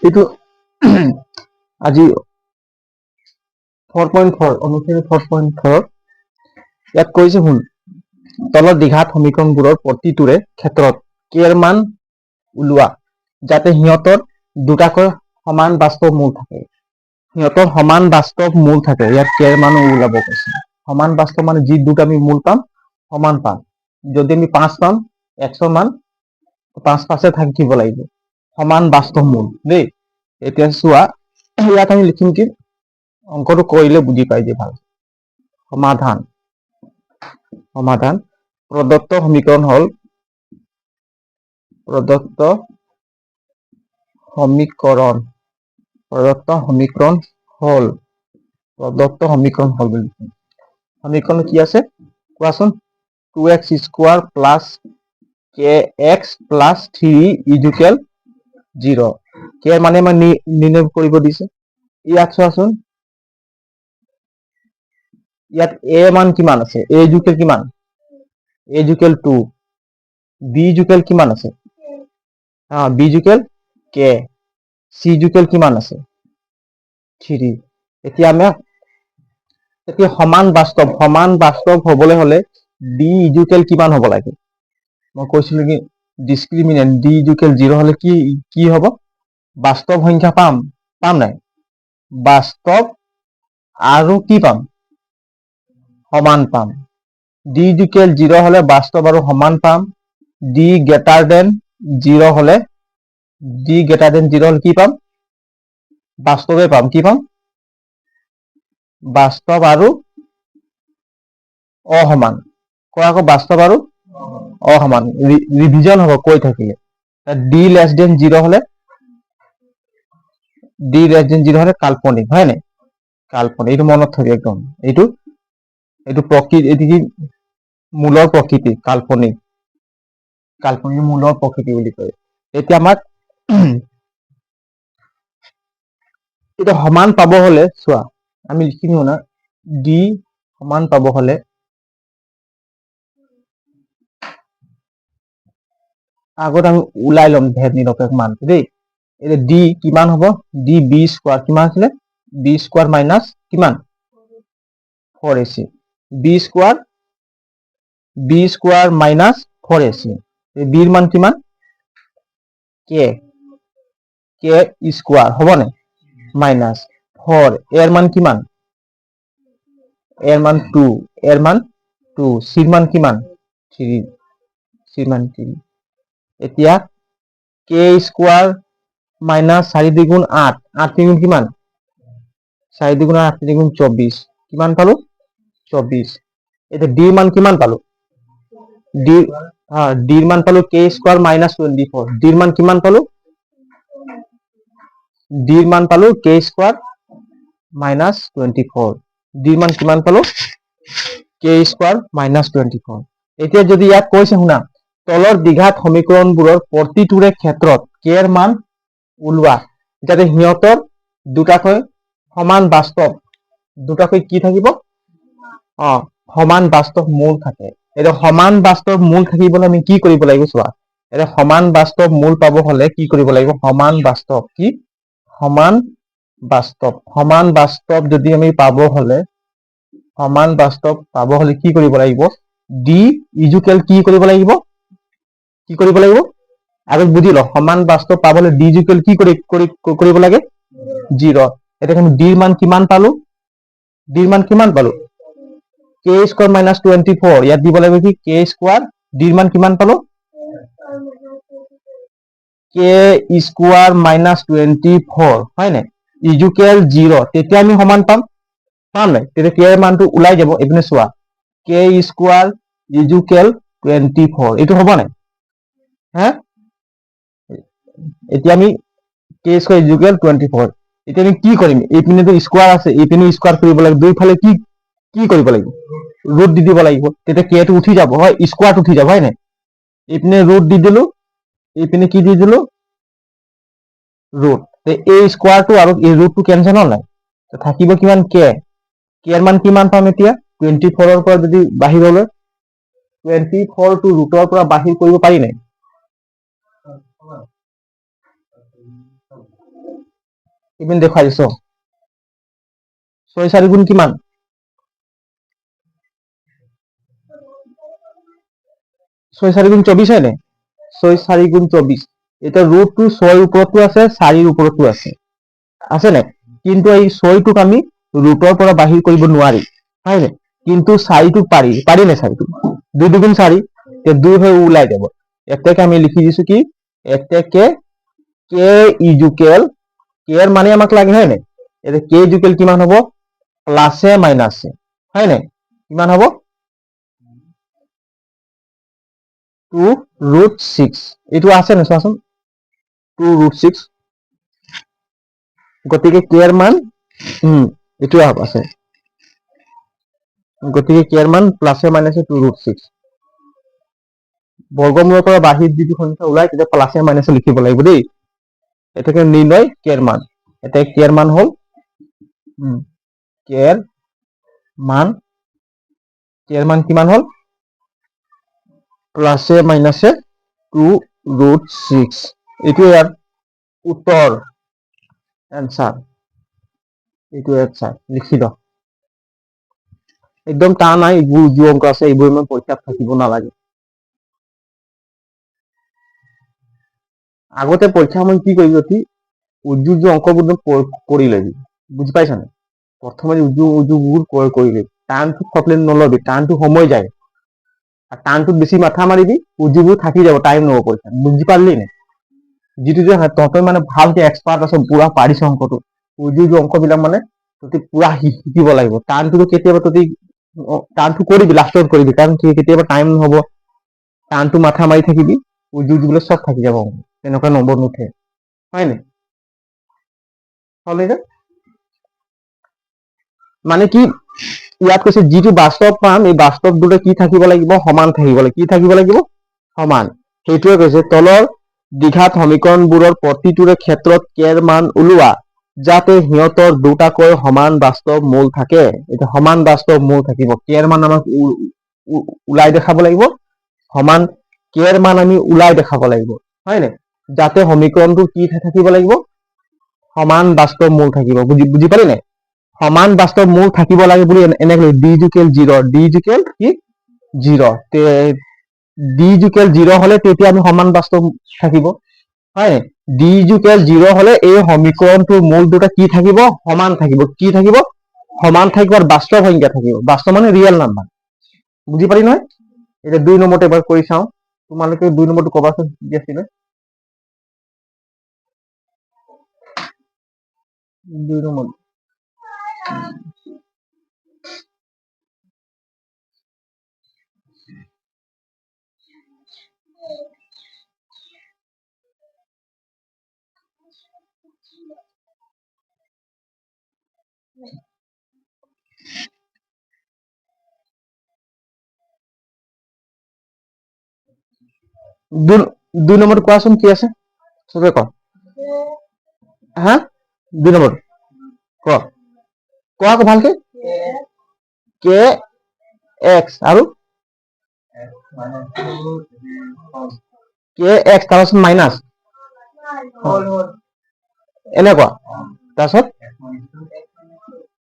এইটো আজি 4.4 অনুচ্ছেদ 4.4 ইয়াত কৈছে শুন তলত দ্বিঘাত সমীকৰণবোৰৰ প্ৰতিটোৰে ক্ষেত্ৰত কে ৰ মান উলিওৱা যাতে সিহঁতৰ দুটাকৈ সমান বাস্তৱ মূল থাকে। সিহঁতৰ সমান বাস্তৱ মূল থাকে। ইয়াত কে ৰ মান ওলাব কৈছে। সমান বাস্তৱ মানে যি দুটা আমি মূল পাম সমান পাম। যদি আমি 5 পাম 100 মান 5 থাকিব লাগিব। সমান বাস্তৱ মূল দেই। এতিয়া চোৱা ইয়াত আমি লিখিম কি অংকটো কৰিলে বুজি পাই যে ভাল। সমাধান প্ৰদত্ত সমীকৰণ হ'ল প্ৰদত্ত সমীকৰণ হ'ল বুলি সমীকৰণ কি আছে কোৱাচোন 2x square plus kx plus 3 equal 0 কে মানে নিৰ্ণয় কৰিব দিছে। ইয়াত চোৱাচোন ইয়াত a মান কিমান আছে a ইকুয়াল কিমান a ইকুয়াল 2 b ইকুয়াল কিমান আছে b equal k c equal কিমান আছে 3 এতিয়া সমান বাস্তৱ হবলৈ হলে d ইকুয়াল কিমান হ'ব লাগে মই কৈছিলো কি ডিসক্রিমিনেন্ট d ইকুয়াল 0 হলে কি হ'ব বাস্তৱ সংখ্যা পাম নাই বাস্তৱ আৰু কি পাম সমান পাম d ইকুয়াল 0 হলে বাস্তৱ আৰু সমান পাম d গ্ৰেটাৰ দেন 0 হলে কি পাম বাস্তৱে পাম কি পাম বাস্তৱ আৰু অসমান কোৱা আকৌ বাস্তৱ আৰু অসমান ৰিভিজন হ'ব কৈ থাকিলে d লেস দেন 0 হলে কাল্পনিক হয় নাই কাল্পনিক এইটো মনত থাকে একদম এইটো প্ৰকৃতি এটো কি মূলৰ প্ৰকৃতি কাল্পনিক মূলৰ প্ৰকৃতি বুলি কয়। এতিয়া আমাক এটা সমান পাব হলে চোৱা আমি লিখিম না d সমান পাব হলে আগত আমি ওলাই লম ভেদ নিৰপেক্ষ মান দেই এটা d কিমান হ'ব d b স্কয়ার কিমান আছিল b স্কয়ার মাইনাস কিমান 4ac b square minus 4ac এই b এর মান কিমান k স্কয়ার হবে না মাইনাস 4 এর মান কিমান এর মান 2 এর মান 2 c এর মান কিমান 3 c মান 3 এতিয়া k স্কয়ার মাইনাস 4 দ্বিগুণ 8 8 দ্বিগুণ কিমান 4 দ্বিগুণ 8 দ্বিগুণ 24 কিমান পালো 24 এটা d মান কিমান পালো d এর মান পালো k স্কয়ার মাইনাস 24 d এর মান কিমান পালো d এর মান পালো k স্কয়ার মাইনাস 24 d এর মান কিমান পালো k স্কয়ার মাইনাস 24 এতিয়া যদি ইয়াত কৈছে শুনা তলৰ দ্বিঘাত সমীকৰণবোৰৰ প্ৰতিটোৰে ক্ষেত্ৰত k এৰ মান ওলোৱা যাতে সিহঁতৰ দুটাকৈ সমান বাস্তৱ দুটাকৈ কি থাকিব সমান বাস্তৱ মূল থাকে। এটা সমান বাস্তৱ মূল থাকিবলৈ আমি কি কৰিব লাগিব চোৱা এটা সমান বাস্তৱ মূল পাব হলে কি কৰিব লাগিব সমান বাস্তৱ যদি আমি পাব হলে কি কৰিব লাগিব d ইকুয়াল কি কৰিব লাগিব আৰু বুজি ল সমান বাস্তৱ পাবলৈ d ইকুয়াল কি কৰিব লাগে 0 এটা আমি d এর মান কিমান পালো k স্কয়ার মাইনাস 24 ইয়াত দিব লাগিব কি k স্কয়ার d এর মান কিমান পালো k স্কয়ার মাইনাস 24 হয় না ইকুয়াল 0 তেতিয়া আমি সমান পাম নাই তেতিয়া k এর মানটো ওলাই যাব এপিনে চোৱা k স্কয়ার ইকুয়াল 24 এটো হ'ব নাই হ্যাঁ এতিয়া আমি k স্কয়ার ইকুয়াল 24 এতিয়া আমি কি কৰিম এইপিনে তো স্কয়াৰ আছে এইপিনে স্কয়াৰ কৰিব লাগিব দুইফালে কি কৰিব লাগিব ৰুট দি দিব লাগিব তেতিয়া k টো উঠি যাব হয় স্কয়াৰ উঠি যাব হয় না এইপিনে ৰুট দি দিলো এইপিনে কি দি দিলো ৰুট এই স্কয়াৰটো আৰু এই ৰুটটো কেনসেল হ'ল নাই থাকিব কিমান k এৰ মান কিমান পাম এতিয়া 24 ৰ পৰা যদি বাহিৰলৈ 24 টো ৰুটৰ পৰা বাহিৰ কৰিব পাৰি নাই ইপিন দেখুৱাই দিছো 6 4 গুণ কিমান 6 4 গুণ 24 হয় নে 6 4 গুণ 24 এটা ৰুটটো 6 ওপৰতো আছে 4 ওপৰতো আছে নে কিন্তু এই 6 টোক আমি ৰুটৰ পৰা বাহিৰ কৰিব নোৱাৰি হয় নে কিন্তু 4 টোক পাৰি নে 4 টো 2 দুগুণ 4 তে 2 হৈ ওলাই যাব এতেকে আমি লিখি দিছো কি এতেকে কে ইজুকেল কে এর মানে আমাক লাগে হয় নে এতে কে ইজুকেল কিমান হ'ব প্লাসে মাইনাসে হয় নে কিমান হ'ব 2√6 এইটো আছে নে চোৱাচোন 2√6 গতিকে কে এৰ মান এইটো আছে গতিকে কে এৰ মান প্লাসে মাইনাসে 2√6 বৰ্গমূলৰ পৰা বাহিৰ যিটো সংখ্যা ওলাই তেতিয়া প্লাসে মাইনাসে লিখিব লাগিব দেই এটাকে নিৰ্ণয় কে এৰ মান এটা কে এৰ মান হল কে এৰ মান কিমান হল প্লাসে মাইনাসে 2√6 এইটো ইয়াৰ উত্তৰ এনসাৰ এইটো এনসাৰ লিখি দাও একদম টান নাই এইবোৰ যি অংক আছে এইবোৰ ইমান পৰীক্ষাত থাকিব নালাগে আগতে পৰীক্ষা মই কি কৰিবি অতি উজ্জু অংকবোৰ কৰি লবি বুজি পাইছা না প্ৰথমে উজ্জুবোৰ কৰি লবি টানটো খপলে নলবি টানটো সময় যায় আৰ টানটোত বেছি মাথা মাৰিবি উজ্জুবোৰ থাকি যাব টাইম নব পৰীক্ষা বুজি পাৰলি নে যিটো যে তহঁতে মানে ভালকে এক্সপাৰ্ট আছে পুৰা পাৰিছ অংকটো উজ্জু অংকবিলাক মানে তহঁতি পুৰা শিকিব লাগিব টানটো কেতিয়াবা তহঁতি টানটো কৰিবি লাষ্টত কৰিবি কাৰণ কেতিয়াবা টাইম নহব টানটো মাথা মাৰি থাকিবি উজ্জুবিলাক সব থাকি যাব তেনেকুৱা নম্বৰ নুঠে হয় নে হলে মানে কি ইয়াত কৈছে যিটো বাস্তৱ পাম এই বাস্তৱ দুটা কি থাকিব লাগিব সমান থাকিব লাগিব কি থাকিব লাগিব সমান সেইটোৱে কৈছে তলৰ দ্বিঘাত সমীকৰণবোৰৰ প্ৰতিটোৰে ক্ষেত্ৰত কেৰ মান ওলোৱা যাতে সিহঁতৰ দুটাকৈ সমান বাস্তৱ মূল থাকে এটা সমান বাস্তৱ মূল থাকিব কেৰ মান আমাক ওলাই দেখাব লাগিব সমান কেৰ মান আমি ওলাই দেখাব লাগিব হয় নে যাতে সমীকৰণটো কি থাকিব লাগিব সমান বাস্তৱ মূল থাকিব বুজি পালি নে সমান বাস্তৱ মূল থাকিব লাগে বুলি এনেকৈ ডি ইকুৱেল 0 ডি ইকুৱেল কি 0 তে ডি ইকুৱেল 0 হলে তেতিয়া আমি সমান বাস্তৱ থাকিব হয় ডি ইকুৱেল 0 হলে এই সমীকৰণটোৰ মূল দুটা কি থাকিব সমান থাকিব কি থাকিব সমান থাকিব আৰু বাস্তৱ সংখ্যা থাকিব বাস্তৱ মানে ৰিয়েল নাম্বাৰ বুজি পালি নহয় এটা 2 নম্বৰটো এবাৰ কৰি চাও তোমালোকে 2 নম্বৰটো কবাচোন কি আছিল 2 নম্বৰ 2 নম্বৰ কোৱাচোন কি আছে সবে ক হা 2 নম্বৰ কোৱা ভালকে কে এক্স আৰু কে এক্স তাৰপিছত মাইনাছ এনেকুৱা তাৰপিছত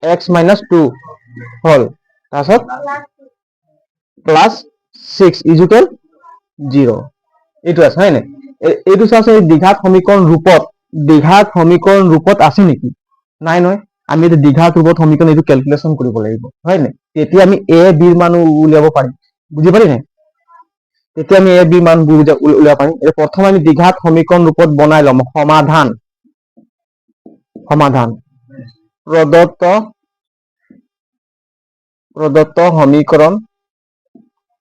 এক্স মাইনাছ 2 হল তাৰপিছত প্লাস 6 ইকুৱেল 0 এইটো আছে হয় নে এইটো চাওঁছে দ্বিঘাত সমীকৰণ ৰূপত আছে নেকি নাই নহয় আমি এটা দ্বিঘাত ৰূপত সমীকৰণ এইটো ক্যালকুলেশন কৰিব লাগিব হয় নে তেতিয়া আমি এ বি ৰ মান উলিয়াব পাৰিম বুজি পালি নে তেতিয়া আমি এ বি মান উলিয়াব পাৰিম প্ৰথম আমি দ্বিঘাত সমীকৰণ ৰূপত বনাই লম সমাধান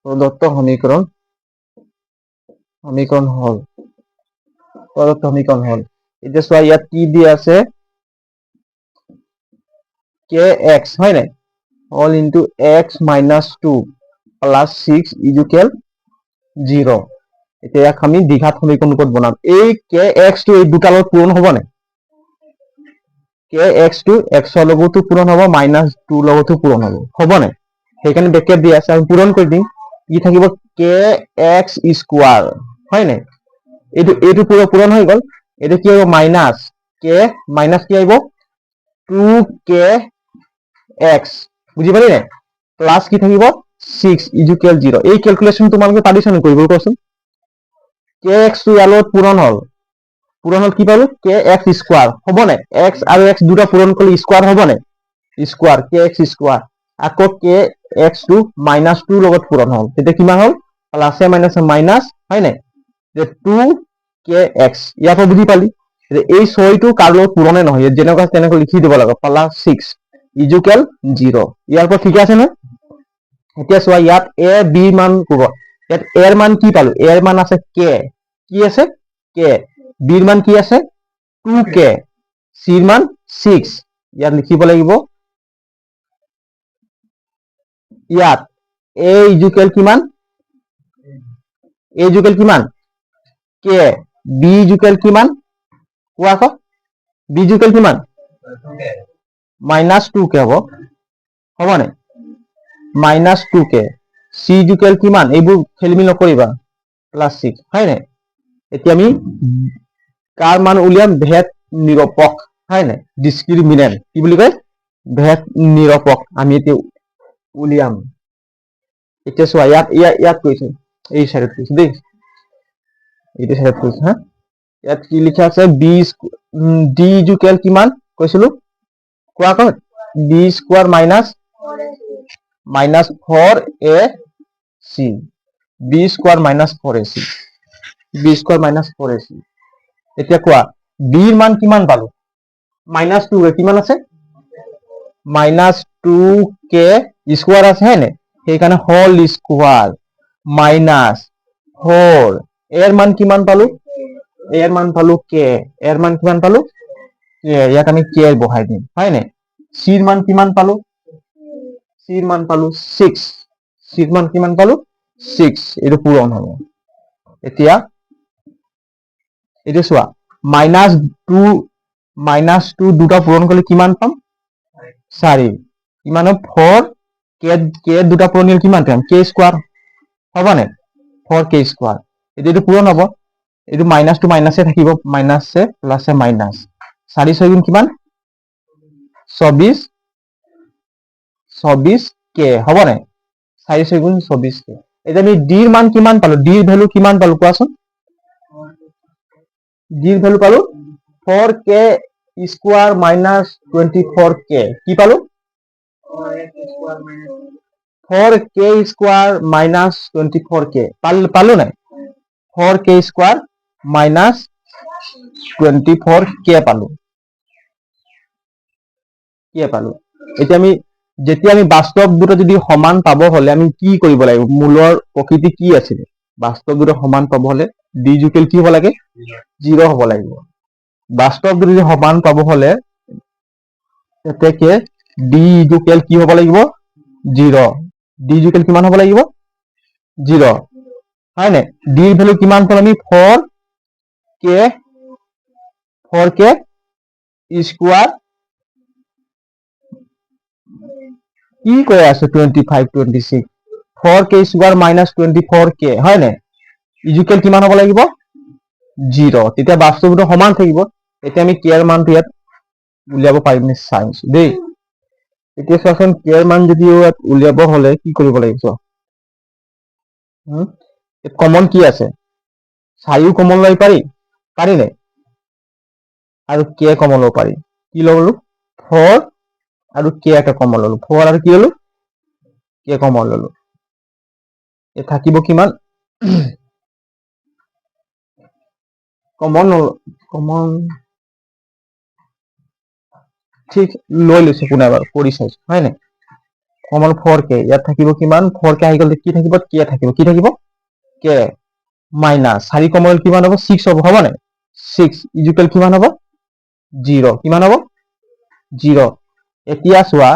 প্ৰদত্ত সমীকৰণ হল এটা চোৱা ইয়াত কি দি আছে কে এক্স হয় নাই all into x minus 2 plus 6 equal 0 এতিয়া আমি দ্বিঘাত সমীকৰণ ৰূপত বনাম এই কে এক্স টো এই দুটা লগত পূৰণ হ'ব নাই কে এক্স টো এক্স ৰ লগতো পূৰণ হ'ব মাইনাস 2 লগতো পূৰণ হ'ব নাই সেইকাৰণে ব্ৰেকেট দি আছে আমি পূৰণ কৰি দিম কি থাকিব কে এক্স স্কোয়াৰ হয় নাই এইটো পূৰণ হৈ গল এটা কি হ'ব মাইনাস কে মাইনাস কি আহিব 2kx বুজি পালি নে প্লাস কি থাকিব 6 ইকুয়াল 0 এই ক্যালকুলেশন তোমালোকে পাৰিছা নে কৰিব কোৱাচোন kx টো ইয়াৰ লগত পূৰণ হল কি পালো kx স্কয়াৰ হ'ব নে x আৰু x দুটা পূৰণ কৰিলে স্কয়াৰ হ'ব নে স্কয়াৰ kx স্কয়াৰ আকৌ kx টো -2 লগত পূৰণ হল তেতিয়া কিমান হল প্লাসে মাইনাসে মাইনাস হয় নে যে 2kx ইয়াৰ পৰা বুজি পালি যে এই 6 টো কাৰ লগত পূৰণে নহয় যেনেকুৱা তেনেকৈ লিখি দিব লাগে প্লাস 6 ইকুয়াল 0 ইয়াৰ পৰা ঠিক আছে নে এতিয়া চোৱা ইয়াত a b মান ক'ব ইয়াত a এর মান কি পালো a এর মান আছে k কি আছে k b এর মান কি আছে 2k c এর মান 6 ইয়াত লিখিব লাগিব ইয়াত a ইকুয়াল কিমান a ইকুয়াল কিমান k b ইকুয়াল কিমান কোৱা ক b ইকুয়াল কিমান -2k হ'ব নে -2k c ইকুয়াল কিমান এইবোৰ খেলিমি নকৰিবা +6 হয় নে এতিয়া আমি কাৰ মান উলিয়াম ভেদ নিৰপেক্ষ হয় নে ডিসক্ৰিমিনেন্ট কি বুলি কয় ভেদ নিৰপেক্ষ আমি এতিয়া উলিয়াম এতিয়া চোৱা ইয়াত কৈছে এই সাইডত কৈছে দেই এইটো সাইডত কৈছে হা ইয়াত কি লিখা আছে b d ইকুয়াল কিমান কৈছিলো কোৱা ক b square minus 4ac b square -4ac b square -4ac এতিয়া কোৱা b এৰ মান কিমান পালো -2 কিমান আছে -2k স্কয়াৰ আছে হয়নে সেইকাৰণে হোল স্কয়ার -4 এর মান কিমান পালো এর মান পালো k এর মান কিমান পালো k ইয়াত আমি k বহাই দিম হয়নে c এর মান কিমান পালো c এর মান পালো 6 c এর মান কিমান পালো 6 এটো পূৰণ হ'ব এতিয়া চোৱা -2 দুটা পূৰণ কৰিলে কিমান পাম 4 কিমান 4 k দুটা পূৰণ কৰিলে কিমান পাম k স্কয়াৰ হ'ব নে 4k স্কয়াৰ এটো পূৰণ হ'ব এটো -2 মাইনাসে থাকিব মাইনাসে প্লাসে মাইনাস 4 6 গুণ কিমান 24k হ'ব নে 4 6 গুণ 24k এতিয়া আমি d এর মান কিমান পালো d এর ভ্যালু কিমান পালো কোৱাচোন d এর ভ্যালু পালো 4k স্কয়ার -24k কি পালো 4k স্কয়ার -24k পালো না 4k স্কয়ার -24k পালো এতিয়া আমি যেতিয়া আমি বাস্তৱ দুটো যদি সমান পাব হলে আমি কি কৰিব লাগিব মূলৰ প্ৰকৃতি কি আছিল বাস্তৱ দুটো সমান পাব হলে d ইকুয়াল কি হ'ব লাগে 0 হ'ব লাগিব বাস্তৱ দুটো যদি সমান পাব হলে এতেকে d ইকুয়াল কি হ'ব লাগিব 0 d ইকুয়াল কিমান হ'ব লাগিব 0 হয় নে d এর ভ্যালু কিমান পাম আমি 4k স্কয়ার কি কৈ আছে 25 26 4k স্কয়ার -24k হয় নে ইকুয়াল কিমান হ'ব লাগিব 0 তেতিয়া বাস্তৱটো সমান থাকিব এতিয়া আমি k এৰ মানটো ইয়াত উলিয়াব পাৰিম নে চাইছো দেই এতিয়া চোৱাচোন k এৰ মান যদি ইয়াত উলিয়াব হলে কি কৰিব লাগিব কমন কি আছে 4 কমন লৈ পাৰি নে আৰু k কমন লব পাৰি কি ললো 4 আৰু k এটা কমন ললো 4 আৰু কি ললো k কমন ললো এ থাকিব কিমান কমন ঠিক লৈ লৈছে কোনে এবাৰ কৰি চাইছো হয় নে কমন 4k ইয়াত থাকিব কিমান 4k আহি গলে কি থাকিব k থাকিব কি থাকিব k মাইনাস 4 কমন কিমান হ'ব 6 হ'ব নে 6 ইকুয়াল কিমান হ'ব 0 কিমান হ'ব 0 এতিয়া চোৱা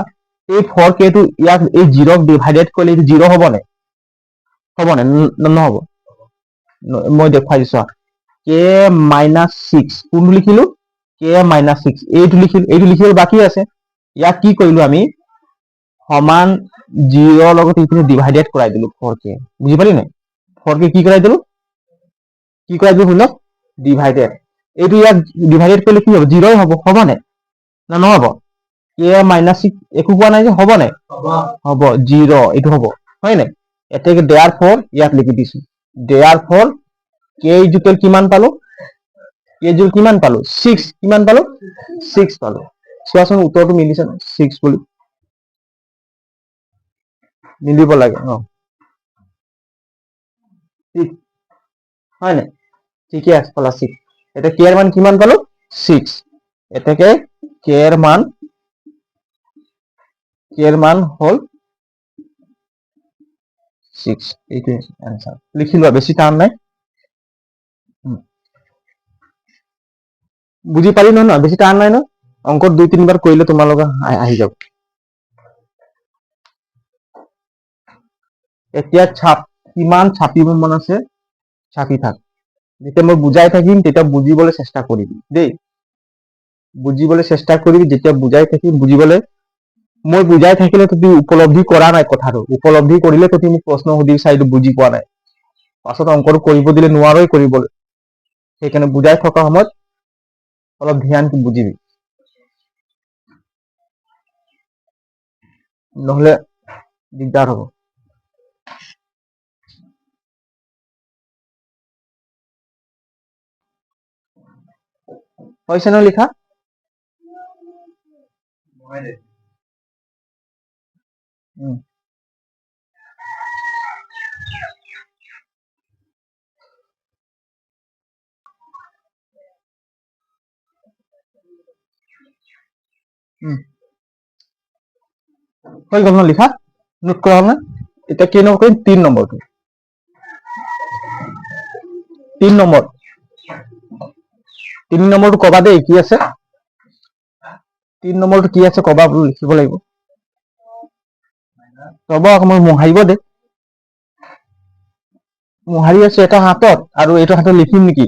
এই 4k টো ইয়াক এই 0 ডিভাইডেড কৰিলে 0 হ'ব নে নহব মই দেখাই দিছো k -6 কোনটো লিখিলো k -6 এইটো লিখিলো বাকি আছে ইয়াক কি কৰিলো আমি সমান 0 লগত ইটো ডিভাইডেড কৰাই দিলো 4k বুজি পালি নে 4k কি কৰাই দিলো শুনক ডিভাইডেড এইটো ইয়াক ডিভাইডেড কৰিলে কি হ'ব 0 হ'ব হ'বনে না নহ'ব কে মাইনাছ 6 একো কোৱা নাই যে হ'বনে হ'ব 0 এইটো হ'ব হয় নাই এতেকে দেয়াৰ ফৰ ইয়াত লিখি দিছো দেয়াৰ ফৰ কে ইকুৱেল কিমান পালো কে ইকুৱেল কিমান পালো 6 কিমান পালো 6 পালো চোৱাচোন উত্তৰটো মিলিছে 6 বুলি মিলিব লাগে ঠিক হয় নাই ঠিকে আছে পালা 6 এটা কে এর মান কিমান পালো 6 এটাকে কে এর মান হল 6 এইটো आंसर লিখি লোৱা বেছি টান নাই বুজি পালি ন বেছি টান নাই ন অঙ্ক 2-3 বাৰ কৰিলে তোমালোকে আহি যাব এতিয়া ছাপ কিমান ছাপিব মন আছে ছাপি থাক যেতিয়া মই বুজাই থাকিম তেতিয়া বুজিবলৈ চেষ্টা কৰিবি দেই বুজিবলৈ চেষ্টা কৰিবি যেতিয়া বুজাই থাকিম বুজিবলৈ মই বুজাই থাকিলে তুমি উপলব্ধি কৰা নাই কথাটো উপলব্ধি কৰিলে তুমি মোক প্ৰশ্ন সুধি চাইটো বুজি পোৱা নাই পাছত অঙ্কটো কৰিব দিলে নোৱাৰই কৰিবলৈ সেইকাৰণে বুজাই থকা সময়ত অলপ ধ্যান বুজিবি নহলে দিগদাৰ হ'ব হৈছে ন লিখা হৈ গ'ল ন লিখা নোট কৰা না এতিয়া কি নম্বৰ কৰিম 3 নম্বৰটো 3 নম্বৰ 3 নম্বৰটো কবা দেই কি আছে 3 নম্বৰটো কি আছে কবা বুলি লিখিব লাগিব ৰব মই মোহাৰিব দে মোহাৰি আছে এটা হাতত আৰু এইটো হাতত লিখিম নেকি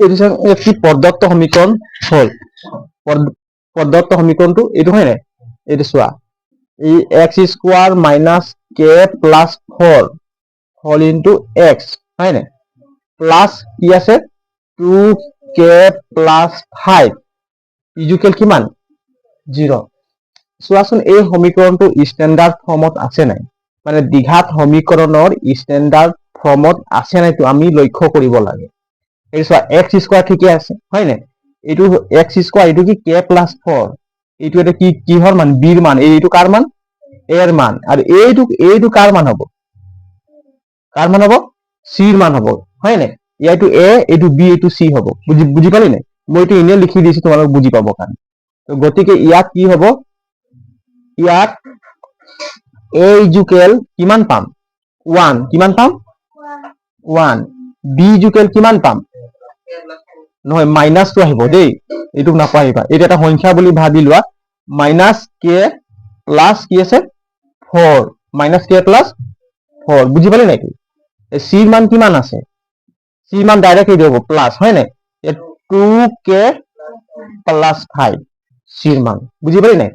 একটি পৰ্যাপ্ত সমীকৰণ হল পৰ্যাপ্ত সমীকৰণটো এইটো হয় নাই এইটো চোৱা এই x square minus k plus 4 whole into x হয় নাই প্লাস কি আছে 2k প্লাস 5 ইকুৱেল কিমান 0 চোৱাচোন এই সমীকৰণটো স্ট্যান্ডাৰ্ড ফৰ্মত আছে নাই মানে দ্বিঘাত সমীকৰণৰ স্ট্যান্ডাৰ্ড ফৰ্মত আছে নাই তো আমি লক্ষ্য কৰিব লাগে এই চোৱা x স্কয়াৰ ঠিকই আছে হয় নাই এইটো x স্কয়াৰ এইটো কি k প্লাস 4 এইটো এটা কি কিহৰ মান b ৰ মান এইটো কাৰ মান a ৰ মান আৰু এইটো কাৰ মান হ'ব c ৰ মান হ'ব হয় নাই এইটো a এইটো b এইটো c হ'ব বুজি পালি নাই মই এইটো ইনে লিখি দিছো তোমালোক বুজি পাব কাৰণে তো গতিকে ইয়াত কি হ'ব ইয়াত a ইকুৱেল কিমান পাম 1 কিমান পাম 1 b ইকুৱেল কিমান পাম নহয় মাইনাসটো আহিব দেই এইটো নাপাহিবা এটা এটা সংখ্যা বুলি ভাবি লোৱা মাইনাস k প্লাস কি আছে 4 মাইনাস k প্লাস 4 বুজি পালি নাই c ৰ মান কিমান আছে c মান ডাইৰেক্ট এই দিব প্লাস হয় নাই 2k প্লাস 5 c ৰ মান বুজি পালি নাই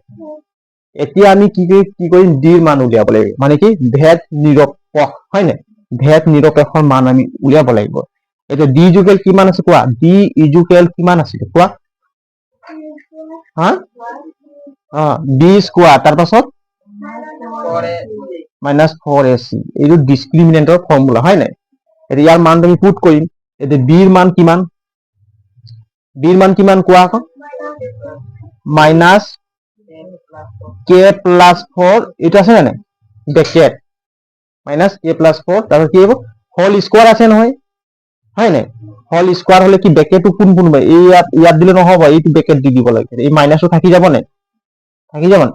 এতিয়া আমি কি কৰিম d ৰ মান উলিয়াব লাগিব মানে কি ভেদ নিৰপেক্ষ হয় নাই ভেদ নিৰপেক্ষৰ মান আমি উলিয়াব লাগিব এটা d ইকুৱেল কিমান আছে কোৱা d ইকুৱেল কিমান আছে কোৱা হা b স্কয়াৰ তাৰ পাছত মাইনাস 4ac এইটো ডিসক্ৰিমিনেন্টৰ ফৰ্মুলা হয় নাই এটা ইয়াৰ মান তুমি পুট কৰিম এতে b ৰ মান কিমান কোৱা আকৌ মাইনাস k প্লাস 4 এটা আছে না ব্র্যাকেট মাইনাস k প্লাস 4 তারপর কি হ'ব হোল স্কয়ার আছে নহয় হয় নাই হোল স্কয়ার হলে কি ব্র্যাকেটটো কোন এই ইয়াত দিলে নহব এইটো ব্র্যাকেট দি দিব লাগে এই মাইনাসটো থাকি যাব না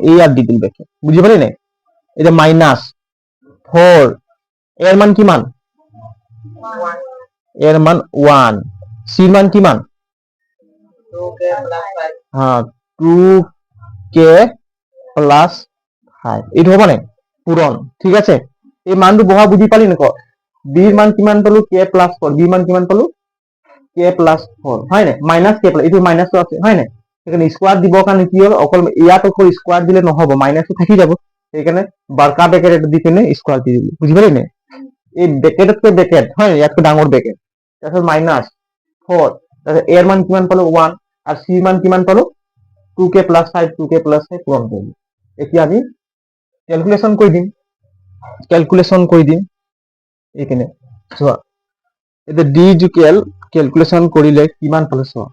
এই ইয়াত দি দিল ব্র্যাকেট বুজি পালি নাই এটা মাইনাস 4 এর মান কিমান এর মান 1 c র মান কিমান 2k প্লাস 5 এইটো হ'ব নাই পূরণ ঠিক আছে এই মানটো বহা বুজি পালি নক b ৰ মান কিমান পালো k প্লাস 4 b ৰ মান কিমান পালো k প্লাস 4 হয় নাই মাইনাস k প্লাস এইটো মাইনাসটো আছে হয় নাই সেইকাৰণে স্কয়াৰ দিব কাৰণে কি হ'ল অকল ইয়াত অকল স্কয়াৰ দিলে নহব মাইনাসটো থাকি যাব সেইকাৰণে বাৰকা ব্ৰ্যাকেট দি কিনে স্কয়াৰ দি দিবি বুজি পালি নাই এই ব্ৰেকেটতকৈ ব্ৰেকেট হয় ইয়াতকৈ ডাঙৰ ব্ৰেকেট তাৰপিছত মাইনাছ 4 তাৰপিছত এৰ মান কিমান পালো 1 আৰু চিৰ মান কিমান পালো 2k + 5 2k + 5 পূৰণ কৰিলো এতিয়া আমি ক্যালকুলেশন কৰি দিম এইখিনি চোৱা এতিয়া ডি ইকুৱেল ক্যালকুলেশন কৰিলে কিমান পালো চোৱা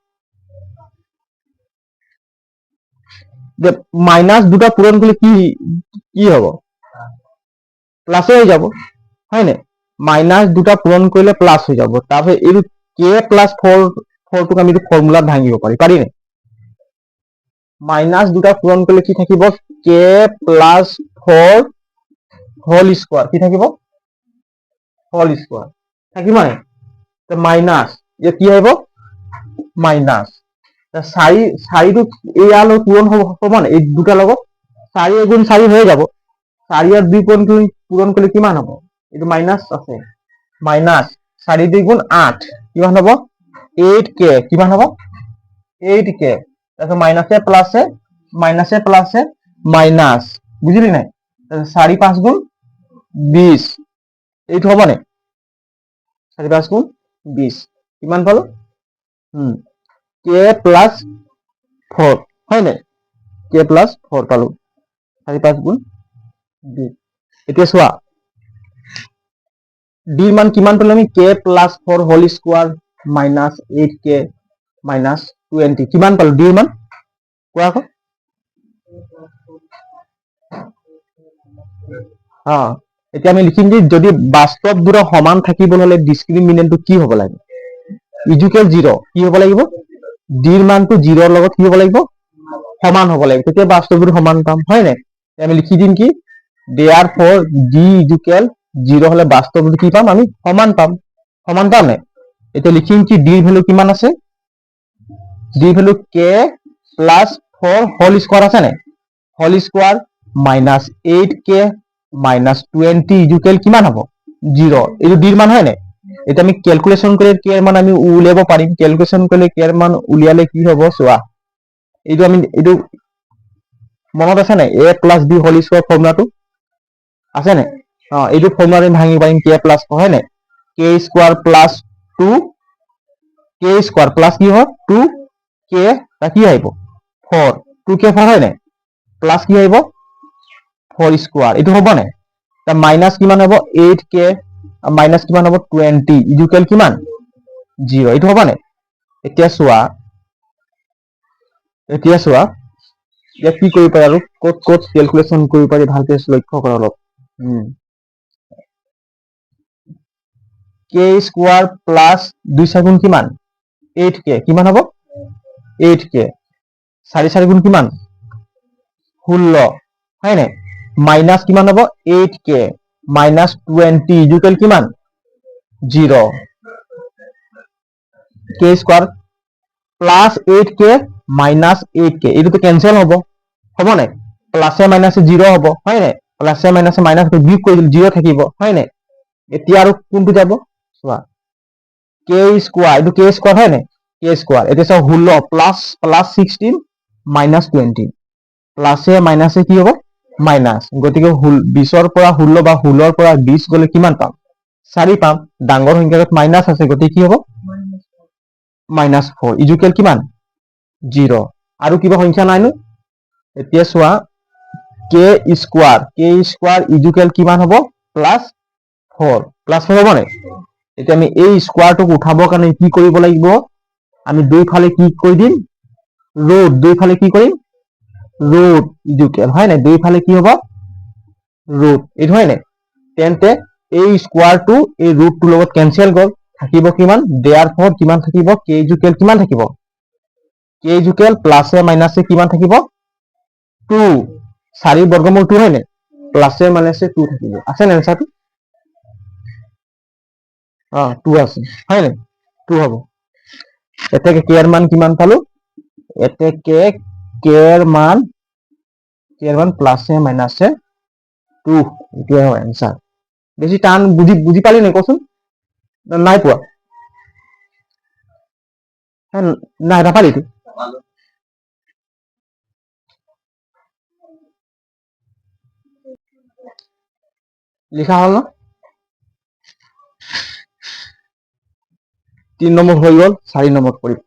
মাইনাস দুটা পূরণ করলে কি হব প্লাসে হয়ে যাব হয় না মাইনাস দুটা পূরণ করলে প্লাস হয়ে যাব তারপরে এই কে প্লাস 4 আমি ফর্মুলাত ভাঙিব পারি না মাইনাস দুটা পূরণ করলে কি থাকিব কে প্লাস 4 হোল স্কয়ার কি থাকিব হোল স্কয়ার থাকিব না তো মাইনাস এ কি হইব মাইনাস 4 ইয়ালৈ পূরণ হব না এই দুটাৰ লগত 4 × 4 হয়ে যাব 4 আর 2 পূরণ করলে কিমান হব এটা মাইনাস আছে মাইনাস 4 × 2 = 8 কিমান হব 8k কিমান হব 8k তারপর মাইনাসে প্লাসে মাইনাস বুঝলি নাই 4 5 × 20 এইটো হব না 4 5 × 20 কিমান পালো k + 4 হয় না k + 4 পালো 4 5 × 20 এতিয়া চোৱা ডি মান কিমান পালো আমি k + 4 whole square minus 8k minus 20 কিমান পালো ডি মান কোৱা আকৌ এতিয়া আমি লিখিম যে যদি বাস্তৱ দুটা সমান থাকিবলৈ হলে ডিসক্ৰিমিনেন্টটো কি হ'ব লাগে ইকুৱেল 0 কি হ'ব লাগিব ডিৰ মানটো 0 ৰ লগত কি হ'ব লাগিব সমান হ'ব লাগিব তেতিয়া বাস্তৱ দুটা সমান পাম হয় নাই আমি লিখি দিম কি therefore d ইকুৱেল 0 হলে বাস্তৱ দুটা কি পাম আমি সমান পাম নাই এতিয়া লিখিম কি d ৰ ভ্যালু কিমান আছে d ৰ ভ্যালু k + 4 হোল স্কয়াৰ আছে নাই whole square minus 8k minus 20 equal কিমান হ'ব 0 এইটো d ৰ মান হয় নাই এটা আমি ক্যালকুলেশন কৰে k এৰ মান আমি উলিয়াব পাৰিম ক্যালকুলেশন কৰিলে k এৰ মান উলিয়ালে কি হ'ব চোৱা এইটো মনত আছে নাই a + b হোল স্কয়াৰ ফৰ্মুলাটো আছে নাই এইটো ফৰ্মুলা আমি ভাঙিব পাৰিম k + 4 হয় নাই k square + 2 k square plus কি হয় 2k তা কি আহিব 4 2k 4 হয় নাই প্লাস কি আহিব 4 স্কয়ার এইটো হ'ব নাই তা মাইনাস কিমান হ'ব 8k মাইনাস কিমান হ'ব 20 ইকুৱেল কিমান 0 এইটো হ'ব নাই এতিয়া চোৱা ইয়াত কি কৰিব পাৰি আৰু ক'ত ক্যালকুলেশন কৰিব পাৰি ভালকে লক্ষ্য কৰা অলপ k স্কয়ার প্লাস 2 4 গুণ কিমান 8k কিমান হ'ব 8k 4 4 গুণ কিমান 16 হয় নাই মাইনাস কিমান হ'ব 8k মাইনাস 20 ইকুৱেল কিমান 0 k square plus 8k minus 8k এইটো ক্যান্সেল হ'ব নাই প্লাসে মাইনাসে 0 হ'ব হয় নাই প্লাসে মাইনাসে মাইনাস বিয়োগ কৰি 0 থাকিব হয় নাই এতিয়া আৰু কোনটো যাব চোৱা k স্কয়ার এইটো k স্কয়ার হয় নাই k স্কয়ার এটা সব 16 প্লাস 16 মাইনাস 20 প্লাসে মাইনাসে কি হ'ব মাইনাস গতিকে 20 ৰ পৰা 16 বা 16 ৰ পৰা 20 গলে কিমান পাম 4 পাম ডাঙৰ সংখ্যাত মাইনাস আছে গতিকে কি হ'ব -4 ইকুৱেল কিমান 0 আৰু কিবা সংখ্যা নাই নো এতিয়া চোৱা k স্কয়াৰ ইকুৱেল কিমান হ'ব +4 হ'ব নাই এতিয়া আমি এই স্কয়াৰটোক উঠাবৰ কাৰণে কি কৰিব লাগিব আমি দুইফালে কি কৰি দিম ৰুট দুইফালে কি কৰিম ৰুট ইকুৱেল হয় নাই দুইফালে কি হ'ব ৰুট এইটো হয় নাই তেন্তে এই স্কয়াৰটো এই ৰুটটোৰ লগত কেনসেল গ'ল থাকিব কিমান therefore কিমান থাকিব k ইকুৱেল কিমান থাকিব k ইকুৱেল প্লাসে মাইনাসে কিমান থাকিব 2 4 বৰ্গমূল 2 হয় নাই প্লাসে মাইনাসে 2 থাকিব আছে না আনসারটো 2 আছে হয় নাই 2 হ'ব এতে k এর মান কিমান পালো এতে k এর মান প্লাসে মাইনাসে 2 এটাই হয় আনসার বেশি টান বুঝি পালি না কোসুন নাই পোৱা নাই নাপালি তুই লিখা হল না 3 নম্বৰ হৈ গ'ল 4 নম্বৰ কৰিম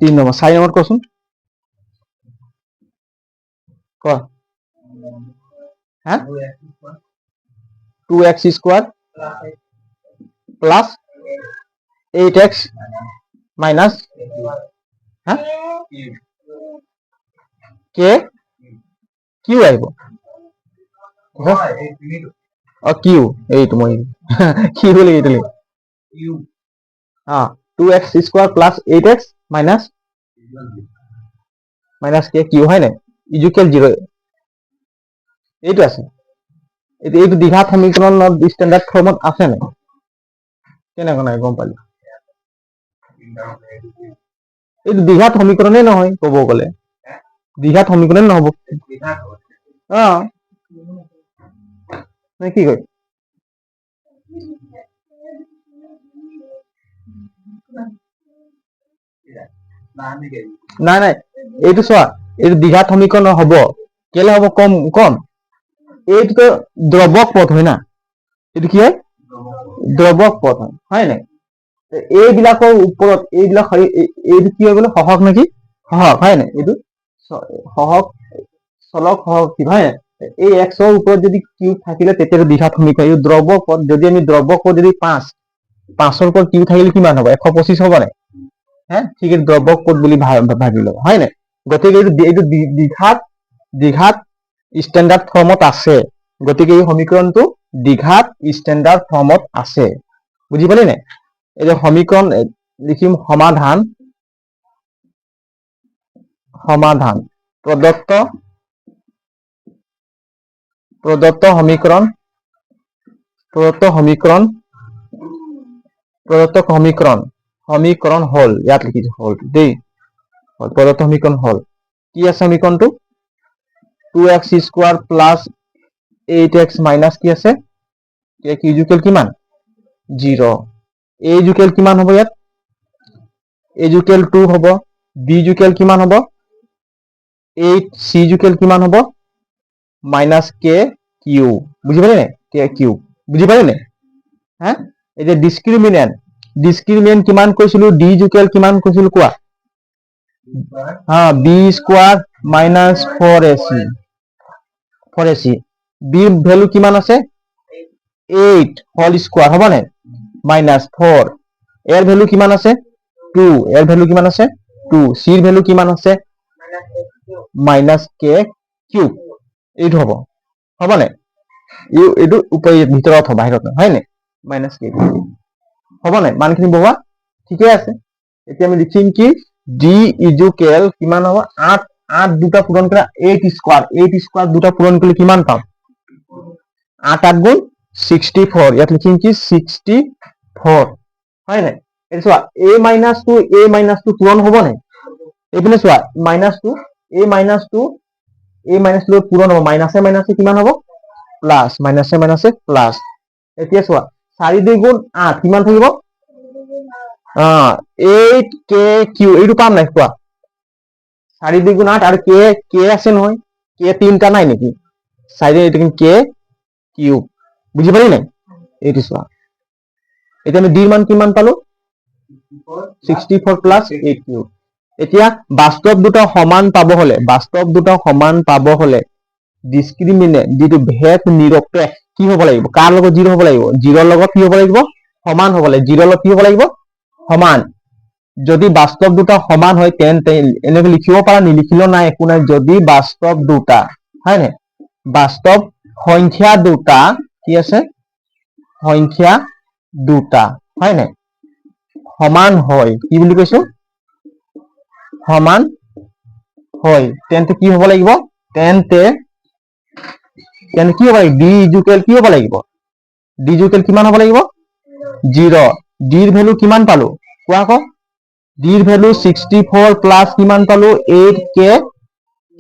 তিন নম্বৰ 4 নম্বৰ কোৱাচোন কোৱা হা 2x square plus 8x minus হা কে কিউ আহিব কিউ এইটো মই কি বুলি এইটো हाँ 2x square plus 8x minus K किউ হয় না ইকুয়াল 0 এইটো আছে এইটো দ্বিঘাত সমীকৰণৰ স্ট্যান্ডাৰ্ড ফৰ্মত আছে না কেনেকৈ নাই গম পালি এইটো দ্বিঘাত সমীকৰণে নহয় ক'ব গ'লে দ্বিঘাত সমীকৰণ নহব কি কয় নাই এইটো চোৱা এইটো দ্বিঘাত সমীকৰণ হ'ব কেলে হ'ব কম কম এইটো তো দ্ৰৱক পথ হয় না এইটো কি হয় দ্ৰৱক পথ হয় নাই এইবিলাকৰ ওপৰত এইবিলাক এইটো কি হয় বোলে সহক নেকি সহক হয় নাই এইটো সহক চলক সহক কি হয় এই x ৰ ওপৰত যদি কিউ থাকিলে তেতিয়া দ্বিঘাত সমীকৰণ এই দ্ৰৱক পথ যদি আমি দ্ৰৱক পথ যদি 5 5 ৰ ওপৰত কিউ থাকিলে কিমান হ'ব 125 হ'ব নাই হ্যাঁ ঠিক আছে দ্রবক পদ বুলি ভাবি লও হয় না গতিকে এইটো দ্বিঘাত স্ট্যান্ডার্ড ফর্মত আছে গতিকে এই সমীকৰণটো দ্বিঘাত স্ট্যান্ডাৰ্ড ফৰ্মত আছে বুজি পালি না এই যে সমীকৰণ লিখিম সমাধান প্ৰদত্ত সমীকৰণ হল ইয়াত লিখিছো হল দেই প্ৰদত্ত সমীকৰণ হল কি আছে সমীকৰণটো 2x square plus 8x minus কি আছে কে কি ইকুয়াল কিমান 0 a ইকুয়াল কিমান হ'ব ইয়াত a ইকুয়াল 2 হ'ব b ইকুয়াল কিমান হ'ব 8 c ইকুয়াল কিমান হ'ব মাইনাস কে কিউ বুজি পালে নে কে কিউ বুজি পালে নে হ্যাঁ এই যে ডিসক্রিমিনেন্ট কিমান কৈছিলো d ইকুয়াল কিমান কৈছিলো কোৱা b square minus 4ac b value কিমান আছে 8 হোল স্কয়ার হ'ব না মাইনাস 4 এর ভ্যালু কিমান আছে 2 এর ভ্যালু কিমান আছে 2 c এর ভ্যালু কিমান আছে মাইনাস কে কিউব এইটো হ'ব না এইটো ভিতৰত হ'ব বাহিৰত হয় না মাইনাস কে হ'ব না মানখিনি বহোৱা ঠিকে আছে এতিয়া আমি লিখিম কি d ইকুয়াল কিমান হ'ব 8 দুটা পূৰণ কৰা 8 স্কয়াৰ দুটা পূৰণ কৰিলে কিমান পাম 8 8 গুণ 64 ইয়াত লিখিম কি 64 হয় না এটা চোৱা a মাইনাস 2 পূৰণ হ'ব না এইপিনে চোৱা a মাইনাস 2 পূৰণ হ'ব মাইনাসে মাইনাসে কিমান হ'ব প্লাস মাইনাসে মাইনাসে প্লাস এতিয়া চোৱা 4 2 গুণ 8 কিমান থাকিব 8 কে কিউ এইটো পাম নাই কোৱা 4 2 গুণ 8 আৰু কে আছে নহয় কে তিনটা নাই নেকি 4 এইটো কে কিউ বুজি পালি নাই এইটো চোৱা এতিয়া আমি d মান কিমান পালো 64 প্লাস 8 কিউ এতিয়া বাস্তৱ দুটা সমান পাব হলে ডিসক্ৰিমিনেন্ট যেটো ভেদ নিৰপেক্ষ কি হ'ব লাগিব কাৰ লগত 0 হ'ব লাগিব 0 লগত কি হ'ব লাগিব সমান হ'ব লাগিব 0 লগত কি হ'ব লাগিব সমান যদি বাস্তৱ দুটা সমান হয় তেন্তে এনেকৈ লিখিব পাৰা নিলিখিলেও নাই একো নাই যদি বাস্তৱ দুটা হয় না বাস্তৱ সংখ্যা দুটা কি আছে সংখ্যা দুটা হয় না সমান হয় কি বুলি কৈছো সমান হয় তেন্তে কি হ'ব লাগিব তেন্তে কি হ'ব লাগিব d ইকুয়াল কি হ'ব লাগিব d ইকুয়াল কিমান হ'ব লাগিব 0 d ৰ ভ্যালু কিমান পালো কোৱা আকৌ ডিৰ ভ্যালু 64 প্লাস কিমান পালো 8k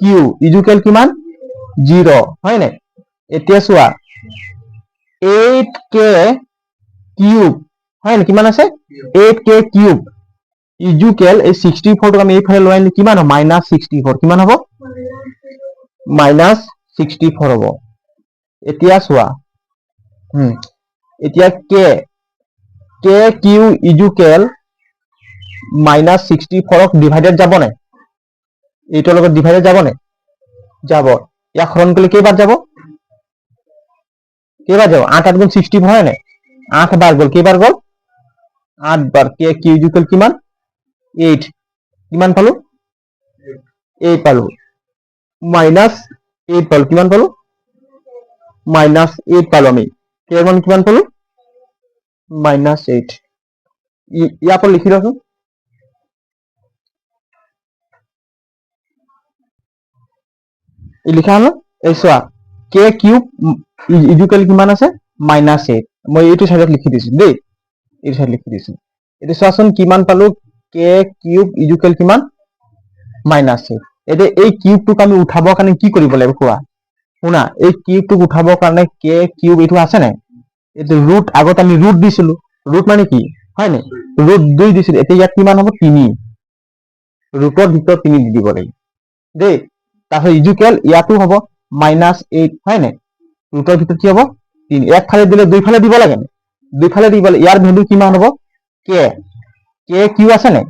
কিউ ইকুৱেল কিমান 0 হয় নাই এতিয়া চোৱা 8k কিউব হয় নাই কিমান আছে 8k কিউব ইকুৱেল এই 64 টো আমি এইফালে লৈ আনিলে কিমান হ'ব -64 কিমান হ'ব -64 হ'ব এতিয়া চোৱা এতিয়া k কিউ ইকুৱেল -64 ডিভাইডেড যাব নাই এইটোৰ লগত ডিভাইডেড যাব নাই যাব ইয়াক হৰণ কৰিলে কেইবাৰ যাব 8 8 গুণ 64 হয় নাই 8 বাৰ গ'ল কেইবাৰ গ'ল 8 বাৰ k কিউ ইকুৱেল কিমান 8 কিমান পালো 8 পালো -8 পালো কিমান পালো -8 পালো আমি k এর মান কিমান পালো -8 ইয়াৰ পৰা লিখি লওঁচোন লিখা হলো এই চোৱা k কিউব ইকুৱেল কিমান আছে -8 মই এইটো সাইডত লিখি দিছো দেই এইটো সাইড লিখি দিছো এটা চোৱাচোন কিমান পালো k কিউব ইকুৱেল কিমান -8 এটা এই কিউবটোক আমি উঠাবৰ কাৰণে কি কৰিব লাগিব কোৱা শুনা এই কিউবটোক উঠাবৰ কাৰণে k কিউব এইটো আছে নাই এইটো ৰুট আগত আমি ৰুট দিছিলো ৰুট মানে কি হয় নাই ৰুট 2 দিছিলো এতিয়া ইয়াত কিমান হ'ব 3 ৰুটৰ ভিতৰত 3 দি দিব লাগিব দেই তাহলে ইকুৱেল ইয়াতো হ'ব -8 হয় নাই ৰুটৰ ভিতৰত কি হ'ব 3 একফালে দিলে দুইফালে দিব লাগে দুইফালে দিব লাগে ইয়াৰ ভ্যালু কিমান হ'ব k কিউ আছে নাই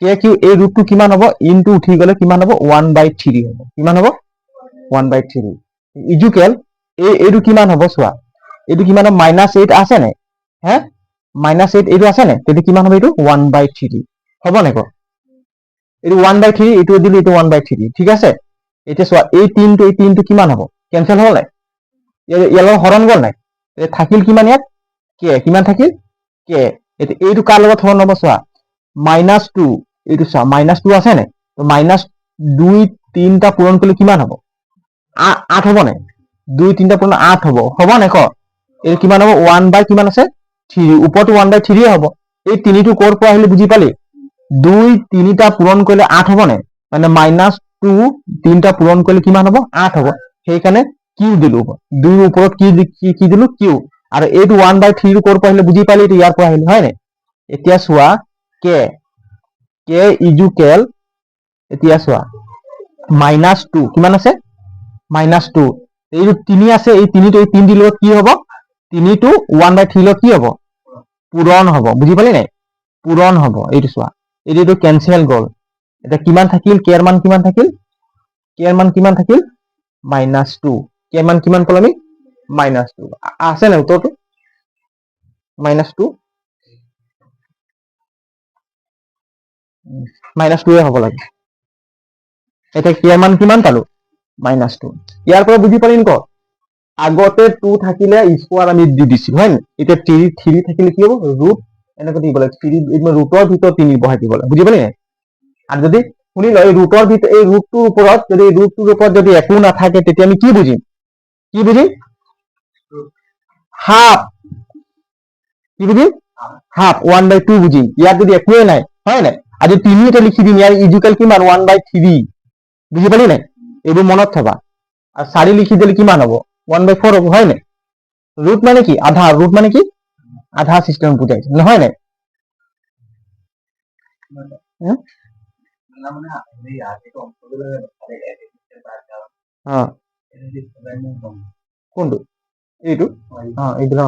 k কিউ এই ৰুটটো কিমান হ'ব ইনটু উঠি গলে কিমান হ'ব 1/3 হ'ব কিমান হ'ব 1/3 ইকুৱেল এইটো কিমান হ'ব চোৱা এইটো কিমান হ'ব -8 আছে নাই হে -8 এইটো আছে নাই তেতিয়া কিমান হ'ব এইটো 1/3 হ'ব নাই ক এইটো 1/3 এইটো দিলে এইটো 1/3 ঠিক আছে এতিয়া চোৱা এই 3টো কিমান হ'ব কেনসেল হ'ল নাই ইয়াৰ হৰণ গ'ল নাই থাকিল কিমান ইয়াত k কিমান থাকিল k এইটো কাৰ লগত হৰণ হ'ব চোৱা -2 এইটো চোৱা -2 আছে নাই তো -2 3টা পূৰণ কৰিলে কিমান হ'ব 8 হ'ব নাই 2 3টা পূৰণ 8 হ'ব নাই ক এই কিমান হ'ব 1 কিমান আছে 3 ওপৰটো 1/3 হ'ব এই 3টো ক'ৰ পৰা আহিলে বুজি পালি 2 3টা পূৰণ কৰিলে 8 হ'ব নাই মানে -2 3টা পূৰণ কৰিলে কিমান হ'ব 8 হ'ব সেইকাৰণে কিউ দিলো 2 ৰ ওপৰত কি দিলো কিউ আৰু এইটো 1/3 ক'ৰ পৰা আহিলে বুজি পালি ইয়াৰ পৰা আহিলে হয় নাই এতিয়া চোৱা k ইকুৱেল এতিয়া চোৱা -2 কিমান আছে -2 এইটো 3 আছে এই 3 দিলে কি হ'ব 3টো 1/3 লগত কি হ'ব পূৰণ হ'ব বুজি পালি নাই পূৰণ হ'ব এইটো চোৱা এইটো কেনসেল গ'ল এটা কিমান থাকিল k এর মান কিমান থাকিল k এর মান কিমান থাকিল -2 k এর মান কিমান পালো আমি -2 আছে না উত্তৰটো -2 -2 হ'ব লাগে এটা k এৰ মান কিমান পালো -2 ইয়াৰ পৰা বুজি পালি ক আগতে 2 থাকিলে স্কয়ার আমি দি দিছিল হয় না এটা 3 থাকিলে কি হ'ব ৰুট এনেকৈ দিব লাগে 3 ৰুটৰ ভিতৰত 3 বহাই দিব লাগে বুজি পালি নাই আৰু যদি শুনি লয় ৰুটৰ ভিতৰত এই ৰুটটোৰ ওপৰত যদি একো নাথাকে তেতিয়া আমি কি বুজিম হাফ কি বুজিম হাফ 1/2 বুজিম ইয়াত যদি একোৱে নাই হয় নাই আৰু 3 এটা লিখি দিম ইয়াৰ ইকুৱেল কিমান 1/3 বুজি পালি নাই এইবোৰ মনত থবা আর 4 লিখি দিলে কিমান হ'ব 1/4 হ'ব হয় নাই ৰুট মানে কি আধা ৰুট মানে কি আধা সিস্টেম বুঝাইছে নহয় নাই কোনটো এইটো এইটো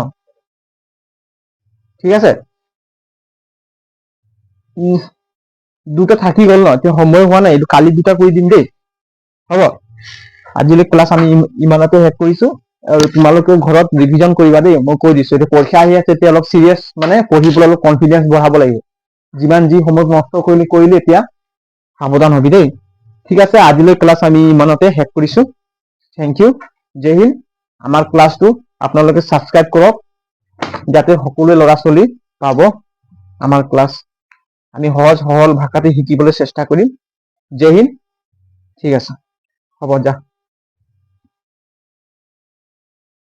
ঠিক আছে দুটা থাকি গ'ল ন এতিয়া সময় হোৱা নাই এইটো কালি দুটা কৰি দিম দেই হ'ব আজিলৈ ক্লাছ আমি ইমানতে শেষ কৰিছো আৰু তোমালোকে ঘৰত ৰিভিজন কৰিবা দেই মই কৈ দিছো এটা পৰীক্ষা আহি আছে এতিয়া অলপ সিৰিয়াস মানে পঢ়িবলৈ অলপ কনফিডেন্স বঢ়াব লাগিব যিমান যি সময় নষ্ট কৰিলে এতিয়া সাৱধান হবি দেই ঠিক আছে আজিলৈ ক্লাছ আমি ইমানতে শেষ কৰিছো থ্যাংক ইউ জয় হিন্দ আমাৰ ক্লাছটো আপোনালোকে সাবস্ক্ৰাইব কৰক যাতে সকলো ল'ৰা ছোৱালী পাব আমাৰ ক্লাছ আমি সহজ সৰল ভাষাতে শিকিবলৈ চেষ্টা কৰিম জয় হিন্দ ঠিক আছে হ'ব যা